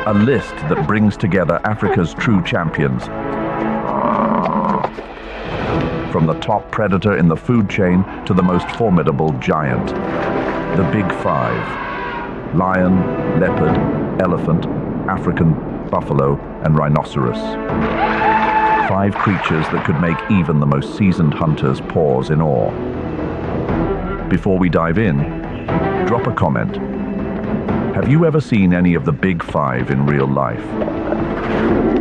A list that brings together Africa's true champions. From the top predator in the food chain to the most formidable giant. The Big Five: lion, leopard, elephant, African buffalo, and rhinoceros. 5 creatures that could make even the most seasoned hunters pause in awe. Before we dive in, drop a comment. Have you ever seen any of the Big Five in real life?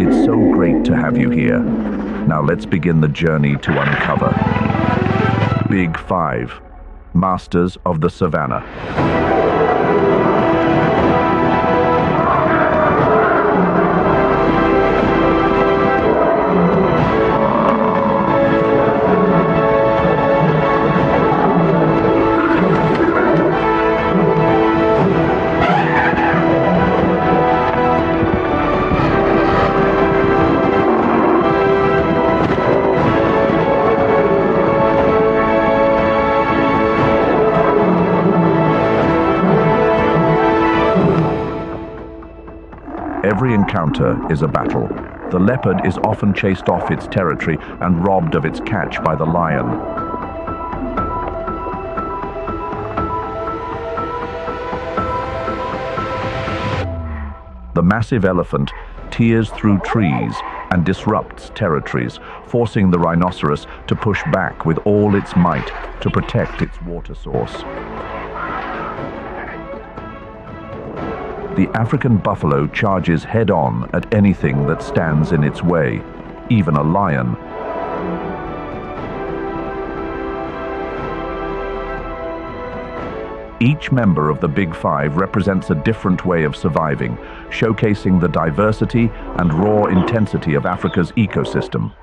It's so great to have you here. Now let's begin the journey to uncover Big Five, Masters of the Savanna. Every encounter is a battle. The leopard is often chased off its territory and robbed of its catch by the lion. The massive elephant tears through trees and disrupts territories, forcing the rhinoceros to push back with all its might to protect its water source. The African buffalo charges head-on at anything that stands in its way, even a lion. Each member of the Big Five represents a different way of surviving, showcasing the diversity and raw intensity of Africa's ecosystem.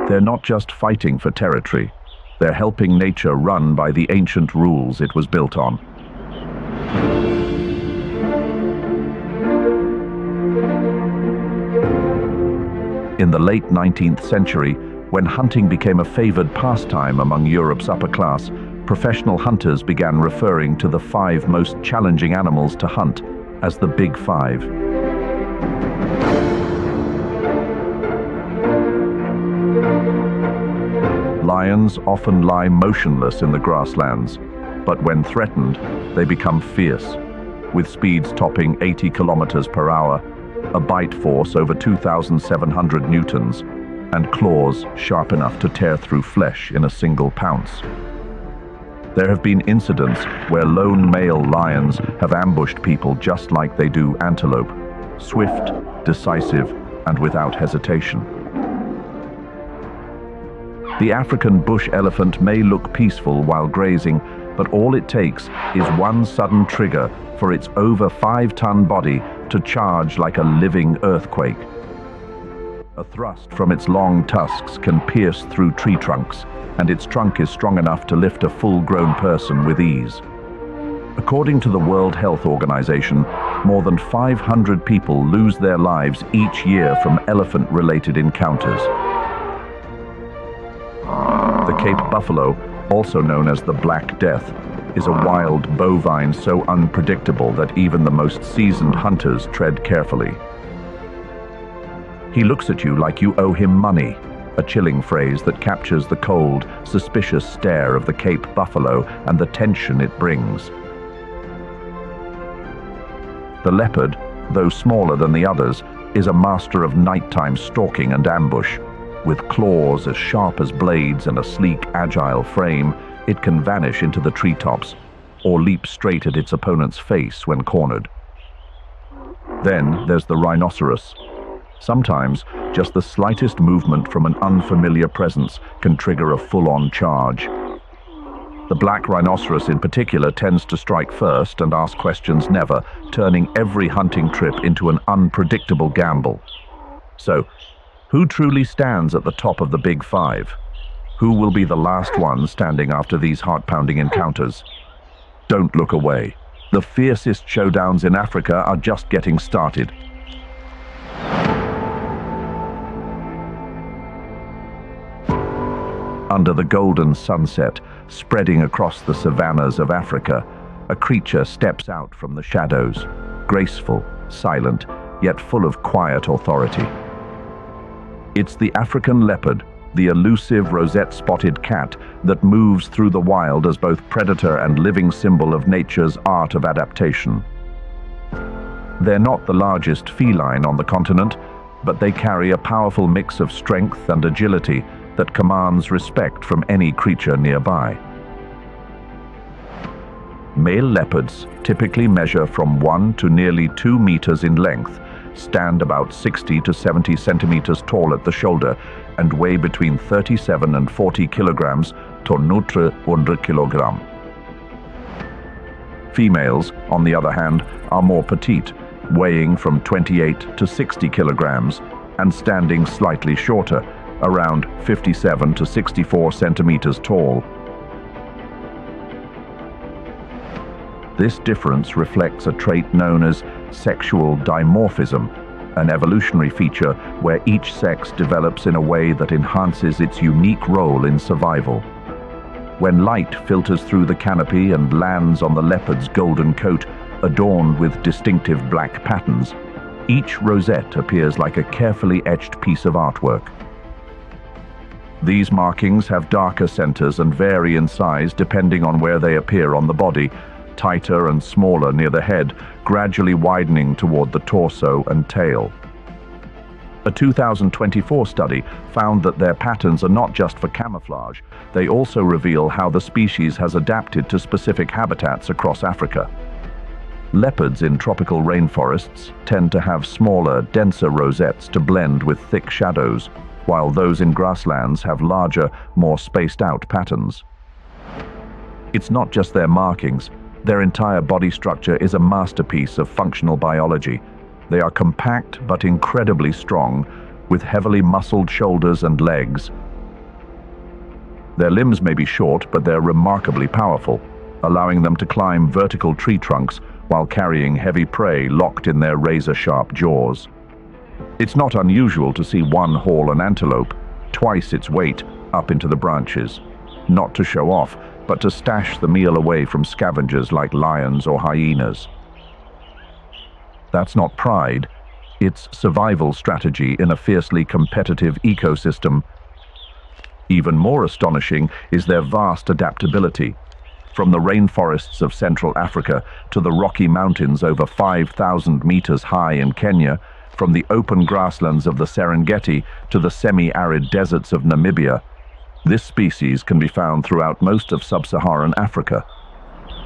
They're not just fighting for territory, they're helping nature run by the ancient rules it was built on. In the late 19th century, when hunting became a favored pastime among Europe's upper class, professional hunters began referring to the 5 most challenging animals to hunt as the Big Five. Lions often lie motionless in the grasslands, but when threatened, they become fierce, with speeds topping 80 kilometers per hour, a bite force over 2,700 newtons, and claws sharp enough to tear through flesh in a single pounce. There have been incidents where lone male lions have ambushed people just like they do antelope, swift, decisive, and without hesitation. The African bush elephant may look peaceful while grazing, but all it takes is one sudden trigger for its over 5-ton body to charge like a living earthquake. A thrust from its long tusks can pierce through tree trunks, and its trunk is strong enough to lift a full-grown person with ease. According to the World Health Organization, more than 500 people lose their lives each year from elephant-related encounters. The Cape buffalo, also known as the Black Death, is a wild bovine so unpredictable that even the most seasoned hunters tread carefully. He looks at you like you owe him money, a chilling phrase that captures the cold, suspicious stare of the Cape buffalo and the tension it brings. The leopard, though smaller than the others, is a master of nighttime stalking and ambush. With claws as sharp as blades and a sleek, agile frame, it can vanish into the treetops or leap straight at its opponent's face when cornered. Then there's the rhinoceros. Sometimes, just the slightest movement from an unfamiliar presence can trigger a full-on charge. The black rhinoceros in particular tends to strike first and ask questions never, turning every hunting trip into an unpredictable gamble. So, who truly stands at the top of the Big Five? Who will be the last one standing after these heart-pounding encounters? Don't look away. The fiercest showdowns in Africa are just getting started. Under the golden sunset, spreading across the savannas of Africa, a creature steps out from the shadows, graceful, silent, yet full of quiet authority. It's the African leopard, the elusive rosette-spotted cat that moves through the wild as both predator and living symbol of nature's art of adaptation. They're not the largest feline on the continent, but they carry a powerful mix of strength and agility that commands respect from any creature nearby. Male leopards typically measure from 1 to nearly 2 meters in length, stand about 60 to 70 centimeters tall at the shoulder, and weigh between 37 and 40 kilograms to 100 kilogram. Females, on the other hand, are more petite, weighing from 28 to 60 kilograms and standing slightly shorter, around 57 to 64 centimeters tall. This difference reflects a trait known as sexual dimorphism, an evolutionary feature where each sex develops in a way that enhances its unique role in survival. When light filters through the canopy and lands on the leopard's golden coat, adorned with distinctive black patterns, each rosette appears like a carefully etched piece of artwork. These markings have darker centers and vary in size depending on where they appear on the body, tighter and smaller near the head, gradually widening toward the torso and tail. A 2024 study found that their patterns are not just for camouflage, they also reveal how the species has adapted to specific habitats across Africa. Leopards in tropical rainforests tend to have smaller, denser rosettes to blend with thick shadows, while those in grasslands have larger, more spaced-out patterns. It's not just their markings. Their entire body structure is a masterpiece of functional biology. They are compact but incredibly strong, with heavily muscled shoulders and legs. Their limbs may be short, but they're remarkably powerful, allowing them to climb vertical tree trunks while carrying heavy prey locked in their razor-sharp jaws. It's not unusual to see one haul an antelope, twice its weight, up into the branches, not to show off, but to stash the meal away from scavengers like lions or hyenas. That's not pride, it's survival strategy in a fiercely competitive ecosystem. Even more astonishing is their vast adaptability. From the rainforests of Central Africa to the Rocky Mountains over 5,000 meters high in Kenya, from the open grasslands of the Serengeti to the semi-arid deserts of Namibia, this species can be found throughout most of sub-Saharan Africa.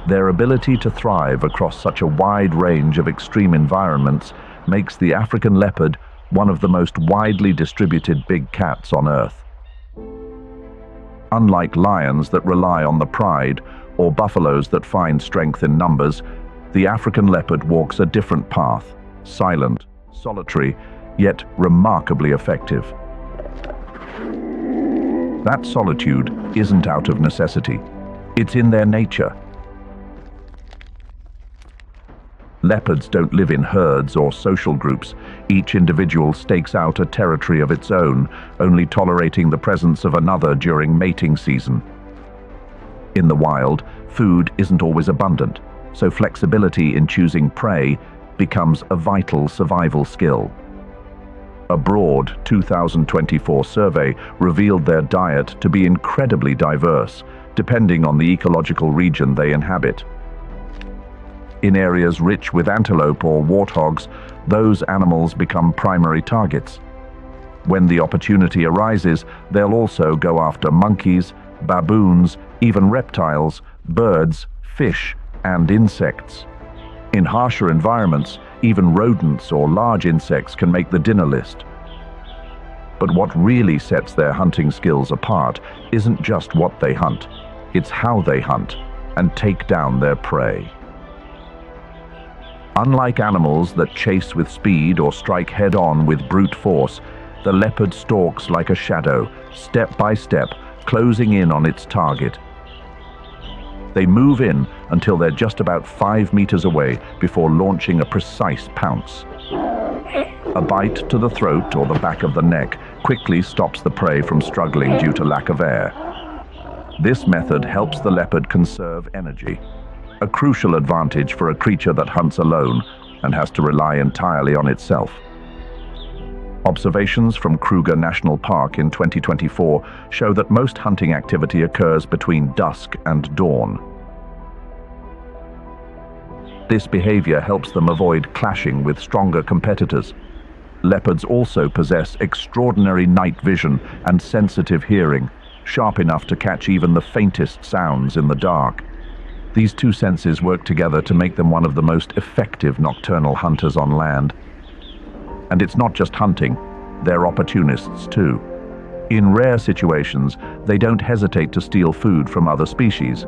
Their ability to thrive across such a wide range of extreme environments makes the African leopard one of the most widely distributed big cats on Earth. Unlike lions that rely on the pride, or buffaloes that find strength in numbers, the African leopard walks a different path, silent, solitary, yet remarkably effective. That solitude isn't out of necessity. It's in their nature. Leopards don't live in herds or social groups. Each individual stakes out a territory of its own, only tolerating the presence of another during mating season. In the wild, food isn't always abundant, so flexibility in choosing prey becomes a vital survival skill. A broad 2024 survey revealed their diet to be incredibly diverse, depending on the ecological region they inhabit. In areas rich with antelope or warthogs, those animals become primary targets. When the opportunity arises, they'll also go after monkeys, baboons, even reptiles, birds, fish, and insects. In harsher environments, even rodents or large insects can make the dinner list. But what really sets their hunting skills apart isn't just what they hunt, it's how they hunt and take down their prey. Unlike animals that chase with speed or strike head-on with brute force, the leopard stalks like a shadow, step by step, closing in on its target. They move in until they're just about 5 meters away before launching a precise pounce. A bite to the throat or the back of the neck quickly stops the prey from struggling due to lack of air. This method helps the leopard conserve energy, a crucial advantage for a creature that hunts alone and has to rely entirely on itself. Observations from Kruger National Park in 2024 show that most hunting activity occurs between dusk and dawn. This behavior helps them avoid clashing with stronger competitors. Leopards also possess extraordinary night vision and sensitive hearing, sharp enough to catch even the faintest sounds in the dark. These two senses work together to make them one of the most effective nocturnal hunters on land. And it's not just hunting, they're opportunists too. In rare situations, they don't hesitate to steal food from other species.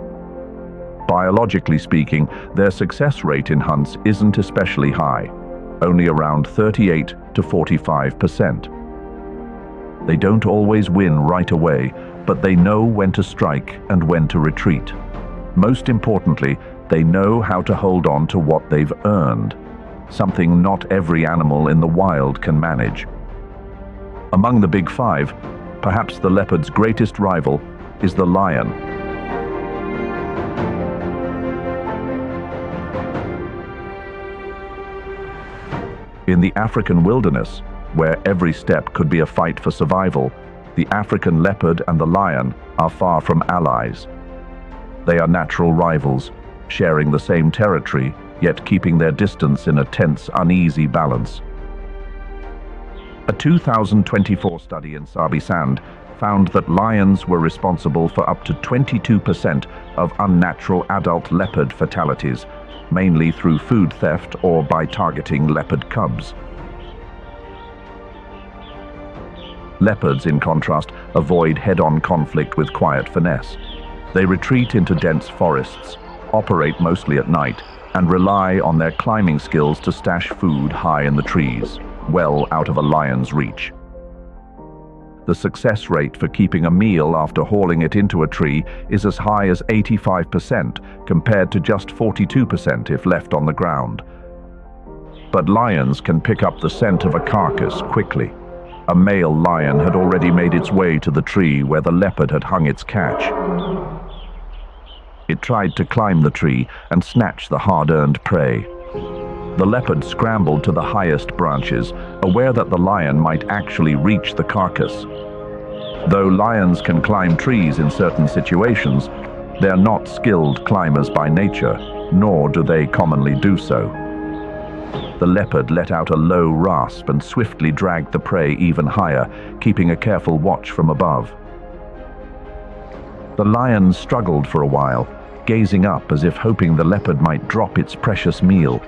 Biologically speaking, their success rate in hunts isn't especially high, only around 38 to 45%. They don't always win right away, but they know when to strike and when to retreat. Most importantly, they know how to hold on to what they've earned, something not every animal in the wild can manage. Among the big five, perhaps the leopard's greatest rival is the lion. In the African wilderness, where every step could be a fight for survival, the African leopard and the lion are far from allies. They are natural rivals, sharing the same territory, yet keeping their distance in a tense, uneasy balance. A 2024 study in Sabi Sand found that lions were responsible for up to 22% of unnatural adult leopard fatalities, mainly through food theft or by targeting leopard cubs. Leopards, in contrast, avoid head-on conflict with quiet finesse. They retreat into dense forests, operate mostly at night, and rely on their climbing skills to stash food high in the trees, well out of a lion's reach. The success rate for keeping a meal after hauling it into a tree is as high as 85%, compared to just 42% if left on the ground. But lions can pick up the scent of a carcass quickly. A male lion had already made its way to the tree where the leopard had hung its catch. It tried to climb the tree and snatch the hard-earned prey. The leopard scrambled to the highest branches, aware that the lion might actually reach the carcass. Though lions can climb trees in certain situations, they're not skilled climbers by nature, nor do they commonly do so. The leopard let out a low rasp and swiftly dragged the prey even higher, keeping a careful watch from above. The lion struggled for a while, gazing up as if hoping the leopard might drop its precious meal.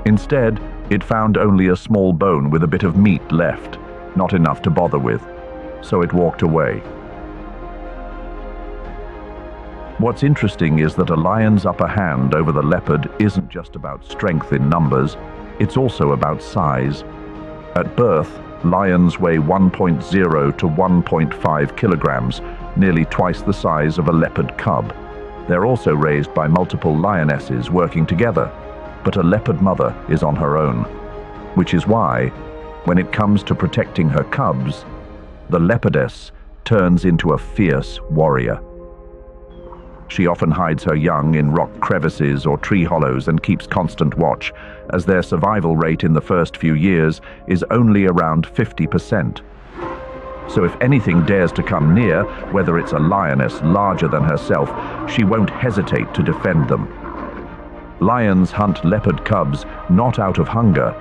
Instead, it found only a small bone with a bit of meat left, not enough to bother with, so it walked away. What's interesting is that a lion's upper hand over the leopard isn't just about strength in numbers, it's also about size. At birth, lions weigh 1.0 to 1.5 kilograms, nearly twice the size of a leopard cub. They're also raised by multiple lionesses working together, but a leopard mother is on her own, which is why, when it comes to protecting her cubs, the leopardess turns into a fierce warrior. She often hides her young in rock crevices or tree hollows and keeps constant watch, as their survival rate in the first few years is only around 50%. So if anything dares to come near, whether it's a lioness larger than herself, she won't hesitate to defend them. Lions hunt leopard cubs not out of hunger,